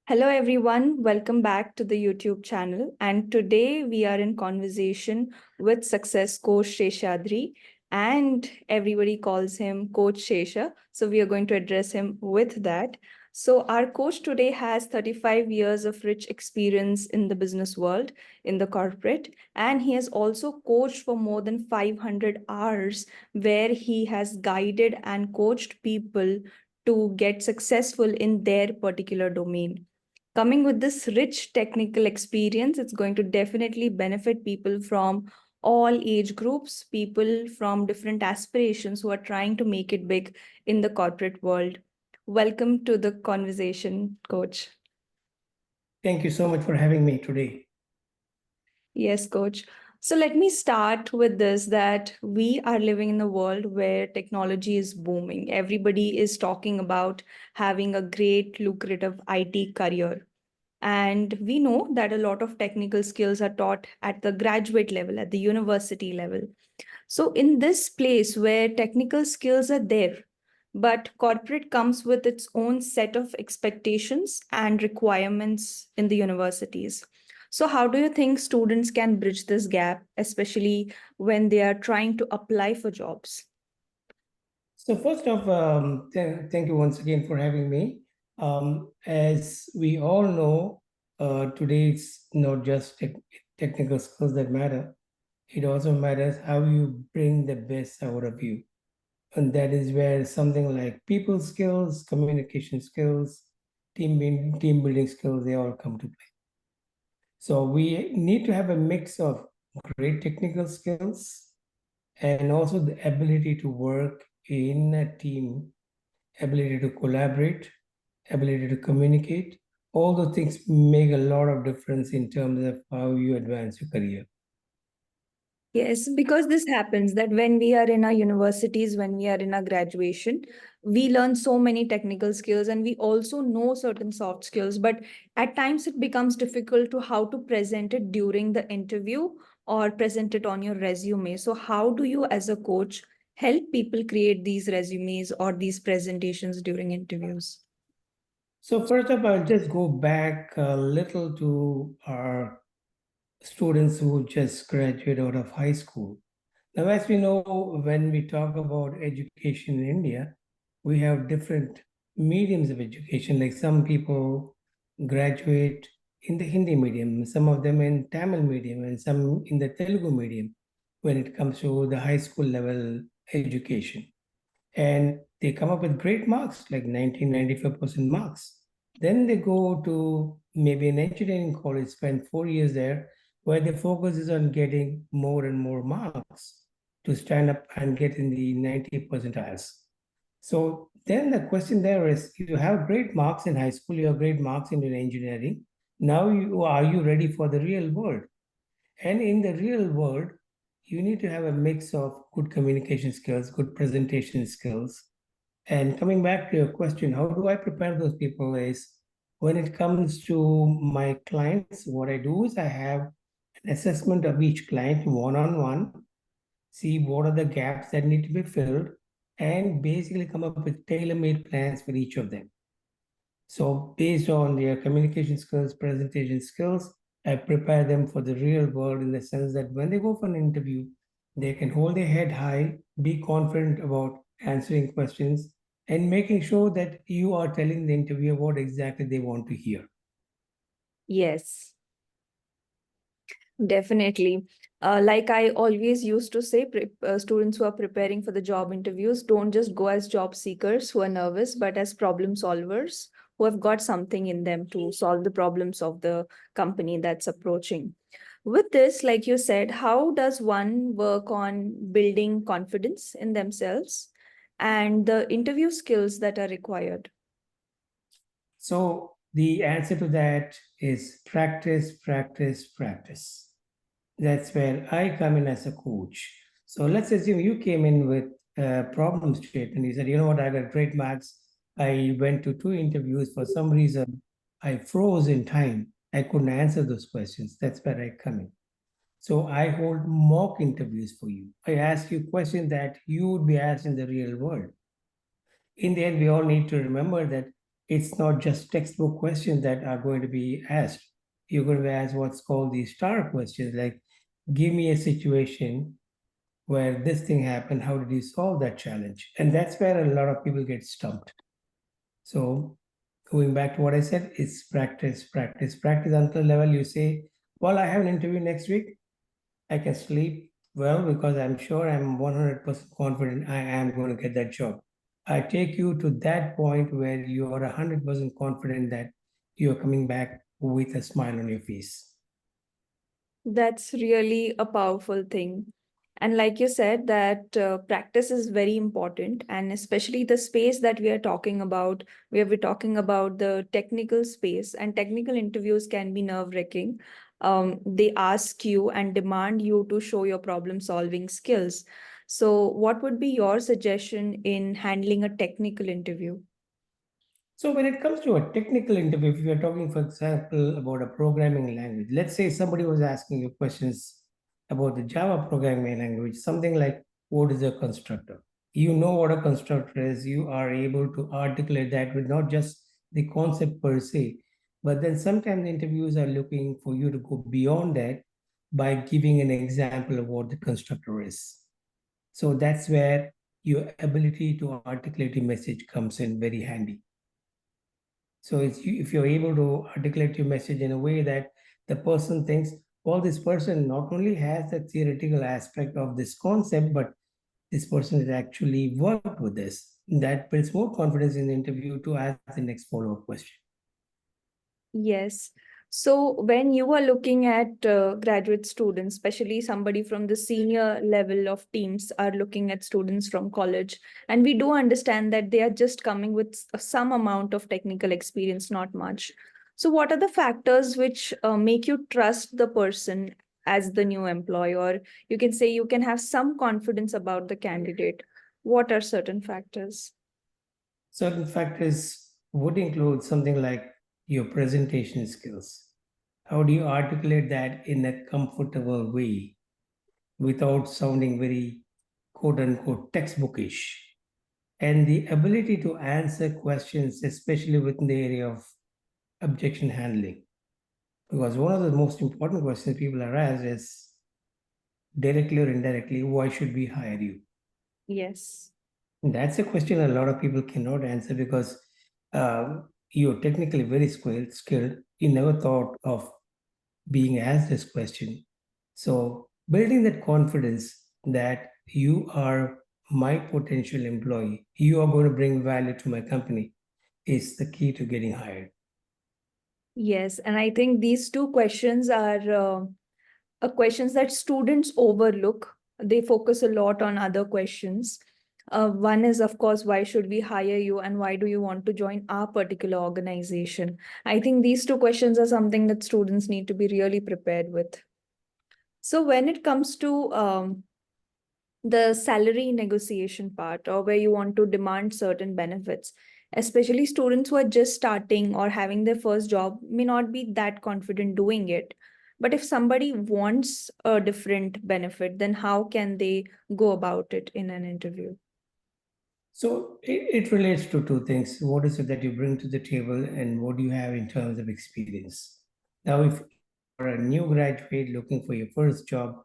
Hello, everyone. Welcome back to the YouTube channel. And today we are in conversation with success coach Seshadri, and everybody calls him Coach Shesha. So we are going to address him with that. So our coach today has 35 years of rich experience in the business world, in the corporate, and he has also coached for more than 500 hours where he has guided and coached people to get successful in their particular domain. Coming with this rich technical experience, it's going to definitely benefit people from all age groups, people from different aspirations who are trying to make it big in the corporate world. Welcome to the conversation, Coach. Thank you so much for having me today. Yes, Coach. So let me start with this that we are living in a world where technology is booming. Everybody is talking about having a great, lucrative IT career. And we know that a lot of technical skills are taught at the graduate level, at the university level. So, in this place where technical skills are there, but corporate comes with its own set of expectations and requirements in the universities. So, how do you think students can bridge this gap, especially when they are trying to apply for jobs? So first off, thank you once again for having me. As we all know, today it's not just technical skills that matter. It also matters how you bring the best out of you. And that is where something like people skills, communication skills, team building skills, they all come to play. So we need to have a mix of great technical skills and also the ability to work in a team, ability to collaborate, ability to communicate. All those things make a lot of difference in terms of how you advance your career. Yes, because this happens that when we are in our universities, when we are in our graduation, we learn so many technical skills and we also know certain soft skills. But at times it becomes difficult to how to present it during the interview or present it on your resume. So, how do you, as a coach, help people create these resumes or these presentations during interviews? So first up, I'll just go back a little to our students who just graduate out of high school. Now, as we know, when we talk about education in India, we have different mediums of education. Like some people graduate in the Hindi medium, some of them in Tamil medium, and some in the Telugu medium when it comes to the high school level education. And they come up with great marks, like 95% marks. Then they go to maybe an engineering college, spend 4 years there, where the focus is on getting more and more marks to stand up and get in the 90 percentiles. So then the question there is, you have great marks in high school, you have great marks in your engineering. Now are you ready for the real world? And in the real world, you need to have a mix of good communication skills, good presentation skills. And coming back to your question, how do I prepare those people is when it comes to my clients, what I do is I have an assessment of each client one-on-one, see what are the gaps that need to be filled, and basically come up with tailor-made plans for each of them. So based on their communication skills, presentation skills, I prepare them for the real world in the sense that when they go for an interview, they can hold their head high, be confident about answering questions, and making sure that you are telling the interviewer what exactly they want to hear. Yes. Definitely. Like I always used to say, students who are preparing for the job interviews don't just go as job seekers who are nervous, but as problem solvers who have got something in them to solve the problems of the company that's approaching. With this, like you said, how does one work on building confidence in themselves and the interview skills that are required? So the answer to that is practice, practice, practice. That's where I come in as a coach. So let's assume you came in with a problem statement. You said, you know what, I got great marks. I went to 2 interviews. For some reason, I froze in time. I couldn't answer those questions. That's where I come in. So I hold mock interviews for you. I ask you questions that you would be asked in the real world. In the end, we all need to remember that it's not just textbook questions that are going to be asked. You're going to be asked what's called the star questions, like, give me a situation where this thing happened, how did you solve that challenge? And that's where a lot of people get stumped. So going back to what I said, it's practice, practice, practice until the level you say, well, I have an interview next week. I can sleep well because I'm sure I'm 100% confident I am going to get that job. I take you to that point where you are 100% confident that you're coming back with a smile on your face. That's really a powerful thing. And like you said, that practice is very important, and especially the space that we are talking about, where we're talking about the technical space, and technical interviews can be nerve-wracking. They ask you and demand you to show your problem-solving skills. So, what would be your suggestion in handling a technical interview? So when it comes to a technical interview, if you're talking, for example, about a programming language, let's say somebody was asking you questions about the Java programming language, something like, what is a constructor? You know what a constructor is. You are able to articulate that with not just the concept per se, but then sometimes the interviews are looking for you to go beyond that by giving an example of what the constructor is. So that's where your ability to articulate your message comes in very handy. So if you're able to articulate your message in a way that the person thinks, well, this person not only has the theoretical aspect of this concept, but this person has actually worked with this. That builds more confidence in the interview to ask the next follow-up question. Yes. So when you are looking at graduate students, especially somebody from the senior level of teams are looking at students from college, and we do understand that they are just coming with some amount of technical experience, not much. So what are the factors which make you trust the person as the new employee, or you can say you can have some confidence about the candidate? What are certain factors? Certain factors would include something like your presentation skills. How do you articulate that in a comfortable way without sounding very quote unquote textbookish? And the ability to answer questions, especially within the area of objection handling. Because one of the most important questions people are asked is, directly or indirectly, why should we hire you? Yes. And that's a question a lot of people cannot answer because you're technically very skilled. You never thought of being asked this question. So, building that confidence that you are my potential employee, you are going to bring value to my company is the key to getting hired. Yes, and I think these two questions are questions that students overlook. They focus a lot on other questions. One is, of course, why should we hire you and why do you want to join our particular organization? I think these two questions are something that students need to be really prepared with. So when it comes to the salary negotiation part, or where you want to demand certain benefits, especially students who are just starting or having their first job may not be that confident doing it. But if somebody wants a different benefit, then how can they go about it in an interview? So it relates to two things. What is it that you bring to the table and what do you have in terms of experience? Now, if you're a new graduate looking for your first job,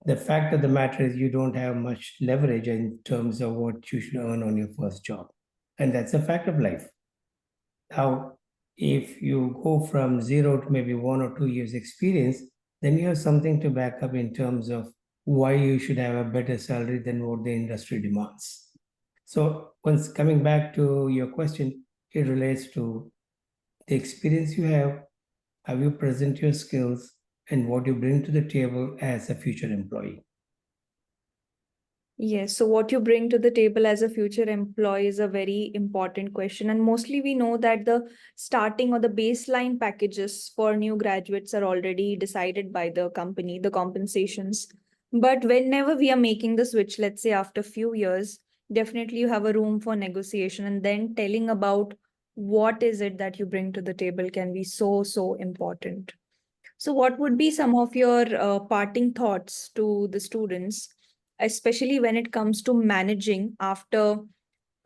the fact of the matter is you don't have much leverage in terms of what you should earn on your first job. And that's a fact of life. Now, if you go from zero to maybe 1 or 2 years experience, then you have something to back up in terms of why you should have a better salary than what the industry demands. So once coming back to your question, it relates to the experience you have, how you present your skills, and what you bring to the table as a future employee. Yes, so what you bring to the table as a future employee is a very important question. And mostly we know that the starting or the baseline packages for new graduates are already decided by the company, the compensations. But whenever we are making the switch, let's say after a few years, definitely you have a room for negotiation, and then telling about what is it that you bring to the table can be so, so important. So, what would be some of your parting thoughts to the students, especially when it comes to managing after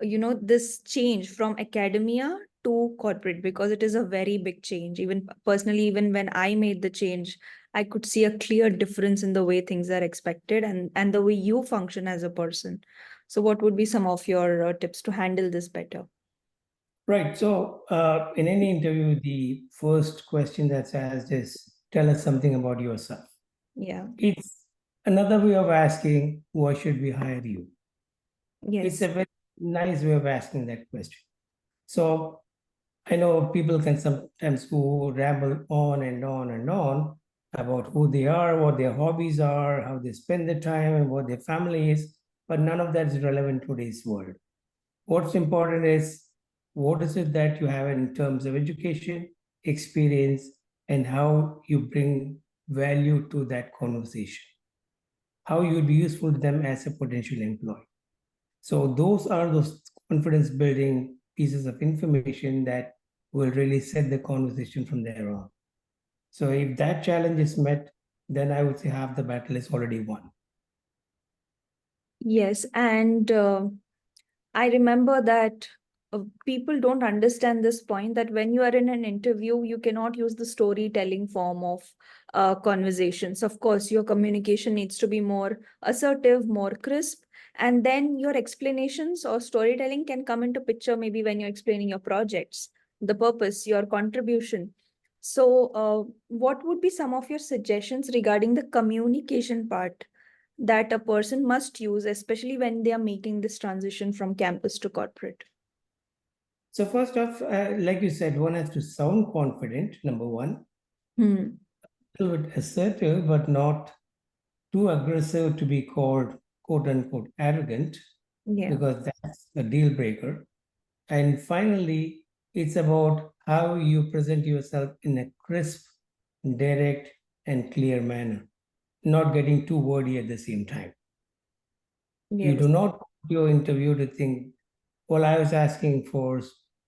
this change from academia to corporate, because it is a very big change. Even personally, even when I made the change, I could see a clear difference in the way things are expected and the way you function as a person. So what would be some of your tips to handle this better? Right. So, in any interview, the first question that's asked is, tell us something about yourself. Yeah. It's another way of asking, why should we hire you? It's Yes. a very nice way of asking that question. So, I know people can sometimes go ramble on and on and on about who they are, what their hobbies are, how they spend their time, and what their family is, but none of that is relevant to today's world. What's important is what is it that you have in terms of education, experience, and how you bring value to that conversation, how you'd be useful to them as a potential employee. So those are those confidence building pieces of information that will really set the conversation from there on. So if that challenge is met, then I would say half the battle is already won. Yes, and I remember that people don't understand this point, that when you are in an interview, you cannot use the storytelling form of conversations. Of course, your communication needs to be more assertive, more crisp, and then your explanations or storytelling can come into picture maybe when you're explaining your projects, the purpose, your contribution. So, what would be some of your suggestions regarding the communication part that a person must use, especially when they are making this transition from campus to corporate? So first off, like you said, one has to sound confident, number one, Hmm. a little bit assertive, but not too aggressive to be called quote unquote arrogant, Yeah. because that's a deal breaker. And finally, it's about how you present yourself in a crisp, direct, and clear manner, not getting too wordy at the same time. You do Yes. not want your interview to think, well, I was asking for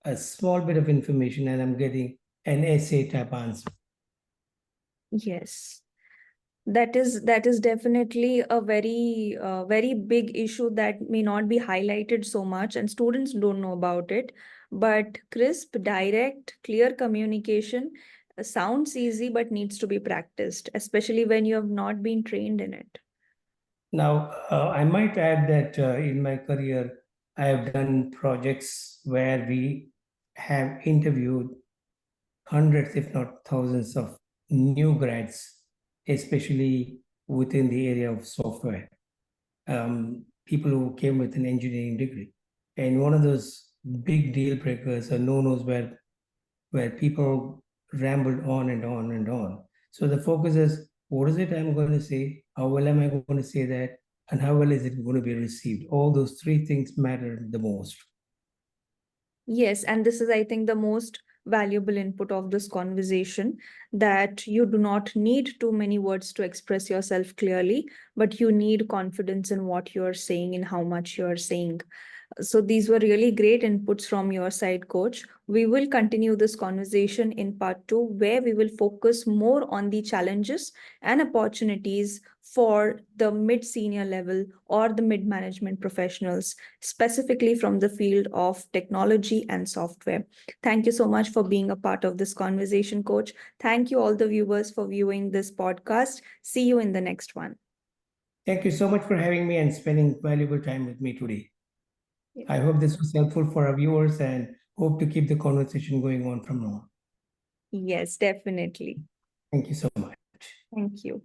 a small bit of information and I'm getting an essay type answer. Yes. That is definitely a very big issue that may not be highlighted so much, and students don't know about it. But crisp, direct, clear communication sounds easy but needs to be practiced, especially when you have not been trained in it. Now, I might add that in my career, I have done projects where we have interviewed hundreds, if not thousands, of new grads, especially within the area of software. People who came with an engineering degree. And one of those big deal breakers or no-nos where people rambled on and on and on. So the focus is, what is it I'm going to say? How well am I going to say that? And how well is it going to be received? All those three things matter the most. Yes, and this is, I think, the most valuable input of this conversation, that you do not need too many words to express yourself clearly, but you need confidence in what you're saying and how much you're saying. So these were really great inputs from your side, Coach. We will continue this conversation in part two, where we will focus more on the challenges and opportunities for the mid-senior level or the mid-management professionals, specifically from the field of technology and software. Thank you so much for being a part of this conversation, Coach. Thank you all the viewers for viewing this podcast. See you in the next one. Thank you so much for having me and spending valuable time with me today. Yeah. I hope this was helpful for our viewers and hope to keep the conversation going on from now on. Yes, definitely. Thank you so much. Thank you.